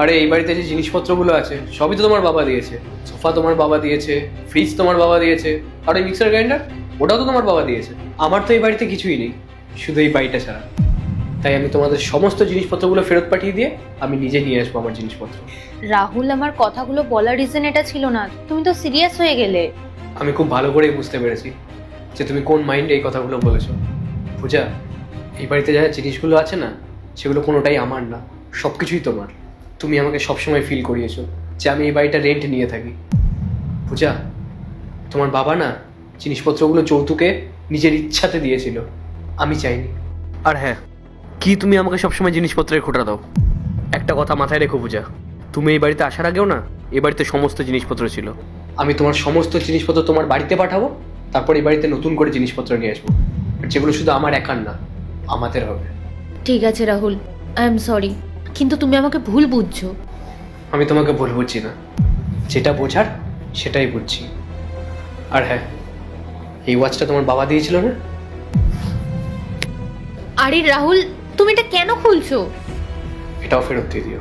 আরে এই বাড়িতে যে জিনিসপত্রগুলো আছে সবই তো তোমার বাবা দিয়েছে। সোফা তোমার বাবা দিয়েছে, ফ্রিজ তোমার বাবা দিয়েছে, আর ওই মিক্সার গ্রাইন্ডার ওটাও তো তোমার বাবা দিয়েছে। আমার তো এই বাড়িতে কিছুই নেই, শুধু এই বাড়িটা ছাড়া। তাই আমি তোমাদের সমস্ত জিনিসপত্রগুলো ফেরত পাঠিয়ে দিয়ে আমি নিজে নিয়ে আসবো আমার জিনিসপত্র। রাহুল, আমার কথাগুলো বলার রিজন এটা ছিল না, তুমি তো সিরিয়াস হয়ে গেলে। আমি খুব ভালো করেই বুঝতে পেরেছি যে তুমি কোন মাইন্ডে এই কথাগুলো বলেছো। পূজা, এই বাড়িতে যা জিনিসগুলো আছে না সেগুলো কোনোটাই আমার না, সব কিছুই তোমার। তুমি আমাকে সবসময় ফিল করিয়েছো যে আমি এই বাড়িটা রেন্ট নিয়ে থাকি। পূজা, তোমার বাবা না জিনিসপত্রগুলো যৌতুকে নিজের ইচ্ছাতে দিয়েছিল, আমি চাইনি। আর হ্যাঁ, কি তুমি আমাকে সবসময় জিনিসপত্রের খোঁটা দাও? একটা কথা মাথায় রেখো পূজা, তুমি এই বাড়িতে আসার আগেও না এই বাড়িতে সমস্ত জিনিসপত্র ছিল। আমি তোমার সমস্ত জিনিসপত্র তোমার বাড়িতে পাঠাবো, তারপর এই বাড়িতে নতুন করে জিনিসপত্র নিয়ে আসবো, আর যেগুলো শুধু আমার একার না, আমাদের হবে। ঠিক আছে রাহুল, আই এম সরি, কিন্তু তুমি আমাকে ভুল বুঝছো। আমি তোমাকে ভুল বুঝছি না, যেটা বোঝার সেটাই বুঝছি। আর হ্যাঁ, এই ওয়াচটা তোমার বাবা দিয়েছিল না? আরে রাহুল, তুমি এটা কেন খুলছো? এটাও ফেরত দিয়ে দিও।